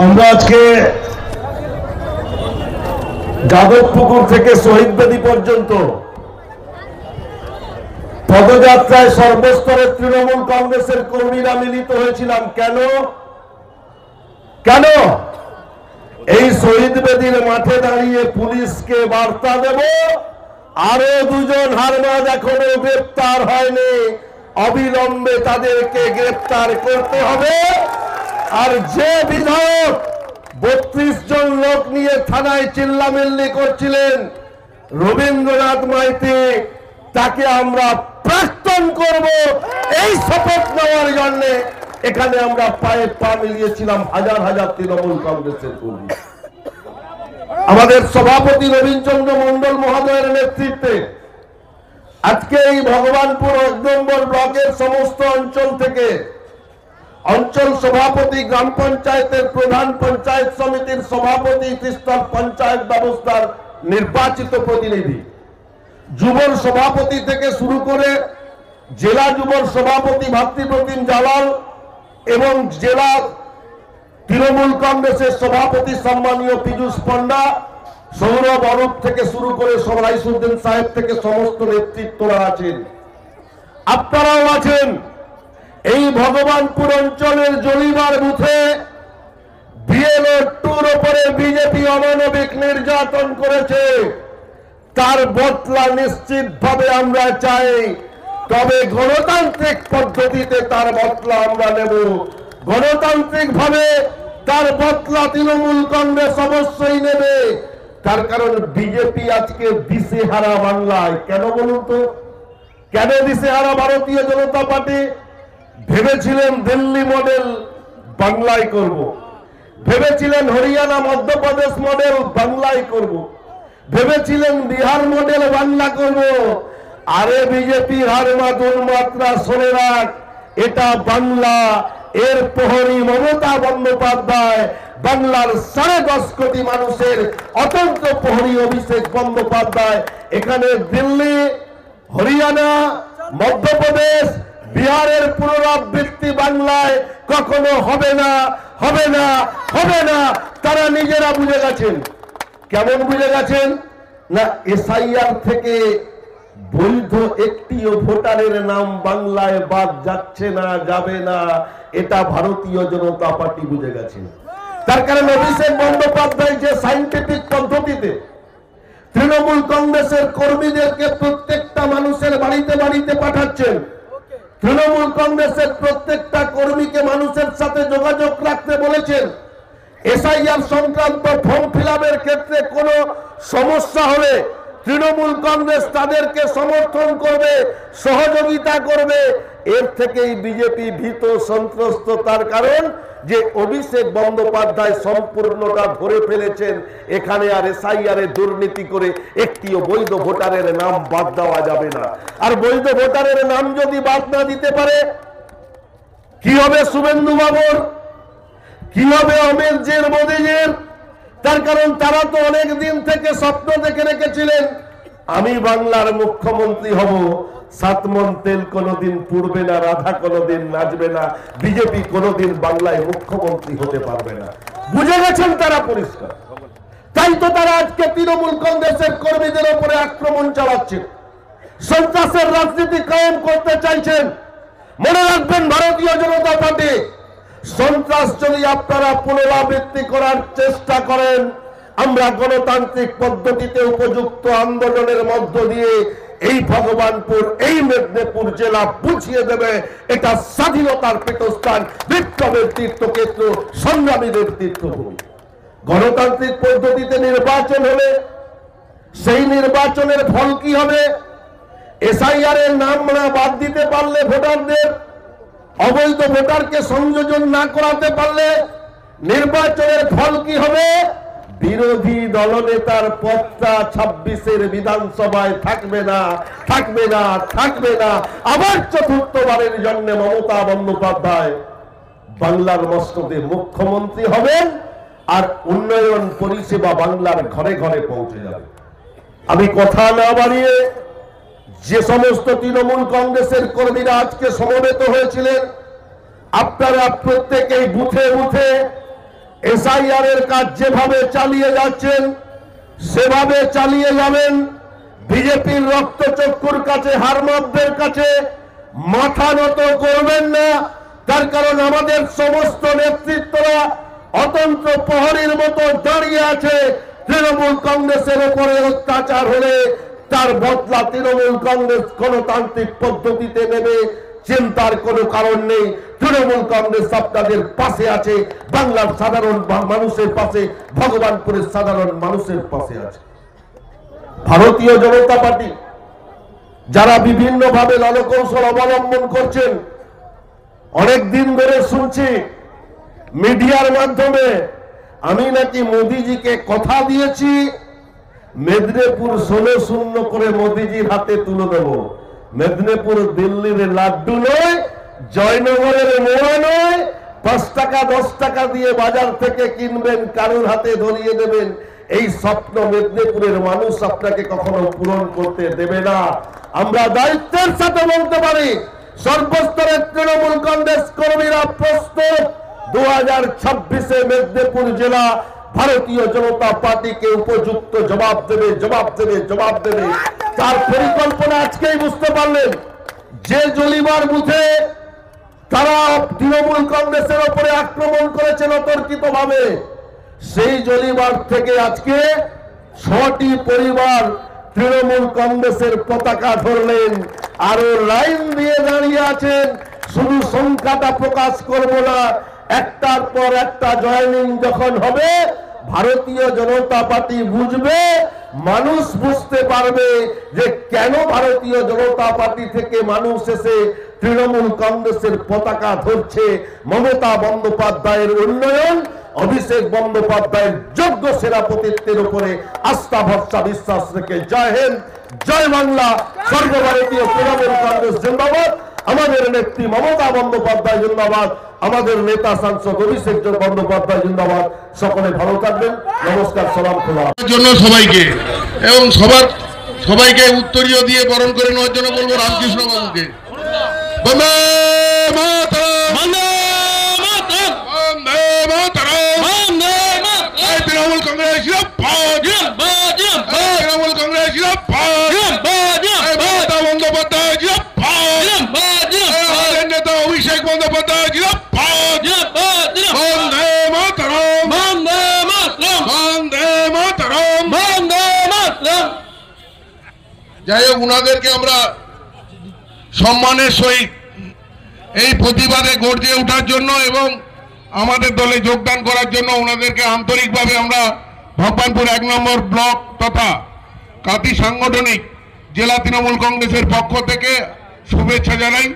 আমরা আজকে যাদবপুকুর থেকে শহীদ বেদি পর্যন্ত পদযাত্রায় সর্বস্তরের তৃণমূল কংগ্রেসের কর্মীরা মিলিত হয়েছিলাম। কেন কেন এই শহীদ বেদির মাঠে দাঁড়িয়ে পুলিশকে বার্তা দেব, আরো দুজন হারমাদ এখনো গ্রেপ্তার হয়নি, অবিলম্বে তাদেরকে গ্রেপ্তার করতে হবে। আর যে বিধায়ক 32 জন লোক নিয়ে থানায় চিল্লামিল্লি করছিলেন রবীন্দ্রনাথ মাইতি, তাকে আমরা প্রাক্তন করব এই শপথ নেওয়ার জন্য এখানে আমরা পায়ে পা মিলিয়েছিলাম হাজার হাজার তৃণমূল কংগ্রেসের কর্মী। আমাদের সভাপতি রবীন্দ্রচন্দ্র মন্ডল মহোদয়ের নেতৃত্বে আজকে এই ভগবানপুর 1 নম্বর ব্লকের সমস্ত অঞ্চল থেকে অঞ্চল সভাপতি, গ্রাম পঞ্চায়েতের প্রধান, পঞ্চায়েত সমিতির সভাপতি, ত্রিস্তর পঞ্চায়েত ব্যবস্থার নির্বাচিত প্রতিনিধি, যুবর সভাপতি থেকে শুরু করে জেলা যুবর সভাপতি ভাতৃপ্রতিম জালাল এবং জেলা তৃণমূল কংগ্রেসের সভাপতি সম্মানীয় পীযূষ পণ্ডা, সৌরভ অরূপ থেকে শুরু করে রাইসুদ্দিন সাহেব থেকে সমস্ত নেতৃত্বরা আছেন, আপনারাও আছেন। এই ভগবানপুর অঞ্চলের জলিবার বুথে বিএলও 2-র উপরে বিজেপি অমানবিক নির্যাতন করেছে, তার বদলা নিশ্চিতভাবে আমরা চাই। তবে গণতান্ত্রিক পদ্ধতিতে তার বদলা আমরা নেব, গণতান্ত্রিক ভাবে তার বদলা তৃণমূল কংগ্রেস অবশ্যই নেবে। তার কারণ বিজেপি আজকে দিশেহারা বাংলায়। কেন বলুন তো, কেন দিশেহারা ভারতীয় জনতা পার্টি? ভেবেছিলেন দিল্লি মডেল বাংলায় করব, ভেবেছিলেন হরিয়ানা মধ্যপ্রদেশ মডেল বাংলায় করব, ভেবেছিলেন বিহার মডেল বাংলা করব। আরে বিজেপি হারমাদুল মাত্রা শুনে রাখ, এটা বাংলা। এর প্রহরী মমতা বন্দ্যোপাধ্যায়, বাংলার 10.5 কোটি মানুষের অতন্ত্র প্রহরী অভিষেক বন্দ্যোপাধ্যায়। এখানে দিল্লি, হরিয়ানা, মধ্যপ্রদেশ, বিহারের পুনরাবৃত্তি বাংলায় কখনো হবে না, হবে না, হবে না। তারা নিজেরা বুঝে গেছেন। কেমন বুঝে গেছেন? না, এসআইআর থেকে বৈধ একটিও ভোটারের নাম বাংলায় বাদ যাচ্ছে না, যাবে না, এটা ভারতীয় জনতা পার্টি বুঝে গেছেন। তার কারণ অভিষেক বন্দ্যোপাধ্যায় যে সাইন্টিফিক পদ্ধতিতে তৃণমূল কংগ্রেসের কর্মীদেরকে প্রত্যেকটা মানুষের বাড়িতে বাড়িতে পাঠাচ্ছেন, তৃণমূল কংগ্রেসের প্রত্যেকটা কর্মীকে মানুষের সাথে যোগাযোগ রাখতে বলেছেন। এসআইআর সংক্রান্ত ফর্ম ফিলআপের ক্ষেত্রে কোনো সমস্যা হলে তৃণমূল কংগ্রেস তাদেরকে সমর্থন করবে, সহযোগিতা করবে। এর থেকেই বিজেপি ভীত, সন্ত্রস্ত। তার কারণ যে অভিষেক বন্দ্যোপাধ্যায় সম্পূর্ণটা ধরে ফেলেছেন, এখানে আর এসআইআর এ দুর্নীতি করে একটিও বৈধ ভোটারের নাম বাদ দেওয়া যাবে না। আর বৈধ ভোটারের নাম যদি বাদ না দিতে পারে, কি হবে শুভেন্দু বাবুর, কি হবে অমিত জির, মোদীজির? তার কারণ তারা তো অনেক দিন থেকে স্বপ্ন দেখে রেখেছিলেন, আমি বাংলার মুখ্যমন্ত্রী হব। 7 মণ তেল কোনোদিন পুড়বে না, রাধা কোনোদিন নাচবে না, বিজেপি কোনোদিন বাংলায় মুখ্যমন্ত্রী হতে পারবে না। বুঝে গেছেন তারা পরিষ্কার। তাই তো তারা আজকে তৃণমূল কংগ্রেসের কর্মীদের উপরে আক্রমণ চালাচ্ছেন, সন্ত্রাসের রাজনীতি কায়েম করতে চাইছেন। মনে রাখবেন, ভারতীয় জনতা পার্টি সন্ত্রাস যদি আপনারা পুনরাবৃত্তি করার চেষ্টা করেন, আমরা গণতান্ত্রিক পদ্ধতিতে উপযুক্ত আন্দোলনের মধ্য দিয়ে এই ভগবানপুর, এই মেদিনীপুর জেলা বুঝিয়ে দেবে এটা স্বাধীনতার পীঠস্থান, বিপ্লবের তীর্থক্ষেত্র, সংগ্রামীদের তীর্থভূমি। গণতান্ত্রিক পদ্ধতিতে নির্বাচন হলে সেই নির্বাচনের ফল কি হবে? এসআইআর এর নাম না বাদ দিতে পারলে, ভোটারদের অবৈধ ভোটারকে সংযোজন না করাতে পারলে নির্বাচনের ফল কি হবে? বিরোধী দলনেতার পদটা 26-এর বিধানসভায় থাকবে না, থাকবে না, থাকবে না। আবার চতুর্থবারের জন্য মমতা বন্দ্যোপাধ্যায় বাংলার মস্তকে মুখ্যমন্ত্রী হবেন, আর উন্নয়ন পরিষেবা বাংলার ঘরে ঘরে পৌঁছে যাবে। আমি কথা না বাড়িয়ে, যে সমস্ত তৃণমূল কংগ্রেসের কর্মীরা আজকে সমবেত হয়েছিলেন, আপনারা প্রত্যেকেই বুথে বুথে এসআইআর এর কাজ যেভাবে চালিয়ে যাচ্ছেন সেভাবে চালিয়ে যাবেন। বিজেপির রক্তচক্ষুর কাছে, হারমাতদের কাছে মাথা নত করবেন না। তার কারণ আমাদের সমস্ত নেতৃত্বরা অতন্ত্র প্রহরীর মতো দাঁড়িয়ে আছে। তৃণমূল কংগ্রেসের উপরে অত্যাচার হলে তার বদলা তৃণমূল কংগ্রেস গণতান্ত্রিক পদ্ধতিতে নেবে, চিন্তার কোনো কারণ নেই। তৃণমূল কংগ্রেস আপনাদের পাশে আছে, বাংলার সাধারণ মানুষের পাশে, ভগবানপুরের সাধারণ মানুষের পাশে আছে। ভারতীয় জনতা পার্টি যারা বিভিন্ন ভাবে রণকৌশল অবলম্বন করছেন, অনেক দিন ধরে শুনছি মিডিয়ার মাধ্যমে আমি নাকি মোদিজিকে কথা দিয়েছি মেদিনীপুর 16-0 করে মোদিজির হাতে তুলে দেব। মেদিনীপুর দিল্লির লাড্ডু নয়, জয়নগরের মোড়া নয়, 5 টাকা 10 টাকা দিয়ে বাজার থেকে কিনবেন, কারুর হাতে ধরিয়ে দেবেন। এই স্বপ্ন মেদিনীপুরের মানুষ আপনাকে কখনো পূরণ করতে দেবে না। আমরা দায়িত্বের সাথে বলতে পারি, সর্বস্তরের তৃণমূল কংগ্রেস কর্মীরা প্রস্তুত। 2026-এ মেদিনীপুর জেলা ভারতীয় জনতা পার্টিকে উপযুক্ত জবাব দেবে, জবাব দেবে, জবাব দেবে। তার পরিকল্পনা আজকেই বুঝতে পারলেন। যে জলিমার বুথে তারা তৃণমূল কংগ্রেসের উপরে আক্রমণ করেছেন অতর্কিত ভাবে, সেই জলিমার থেকে আজকে 6টি পরিবার তৃণমূল কংগ্রেসের পতাকা ধরলেন, আরো লাইন দিয়ে দাঁড়িয়ে আছেন। শুধু সংখ্যাটা প্রকাশ করব না, একটার পর একটা জয়েনিং যখন হবে ভারতীয় জনতা পার্টি বুঝবে, মানুষ বুঝতে পারবে যে কেন ভারতীয় জনতা পার্টি থেকে মানুষ এসে তৃণমূল কংগ্রেসের পতাকা ধরছে। মমতা বন্দ্যোপাধ্যায়ের উন্নয়ন, অভিষেক বন্দ্যোপাধ্যায়ের যোগ্য সেনাপতিত্বের উপরে আস্থা, ভরসা, বিশ্বাস রেখে জয় হিন্দ, জয় বাংলা, সর্বভারতীয় তৃণমূল কংগ্রেস জিন্দাবাদ। আমাদের নেত্রী মমতা বন্দ্যোপাধ্যায় জিন্দাবাদ, আমাদের নেতা সাংসদ অভিষেক বন্দ্যোপাধ্যায় জিন্দাবাদ। সকলে ভালো থাকবেন। নমস্কার, সালাম, খোলা জন্য সবাইকে এবং সবাইকে উত্তরীয় দিয়ে বরণ করে নেওয়ার জন্য বলবো রামকৃষ্ণ বাবুকে। বন্দে মাতরম, বন্দে মাতরম, বন্দে মাতরম, বন্দে মাতরম। তৃণমূল কংগ্রেস জিন্দাবাদ, তৃণমূল কংগ্রেস জিন্দাবাদ, মমতা বন্দ্যোপাধ্যায় জিন্দাবাদ, আমাদের নেতা অভিষেক বন্দ্যোপাধ্যায় জিন্দাবাদ, বন্দে মাতরম, বন্দে মাতরম, বন্দে মাতরম, বন্দে মাতরম। যাই হোক, উনাদেরকে আমরা সম্মানের সহিত এই প্রতিবাদে গর্জে ওঠার জন্য এবং আমাদের দলে যোগদান করার জন্য ওনাদেরকে আন্তরিকভাবে আমরা ভগবানপুর 1 নম্বর ব্লক তথা কাতি সাংগঠনিক জেলা তৃণমূল কংগ্রেসের পক্ষ থেকে শুভেচ্ছা জানাই।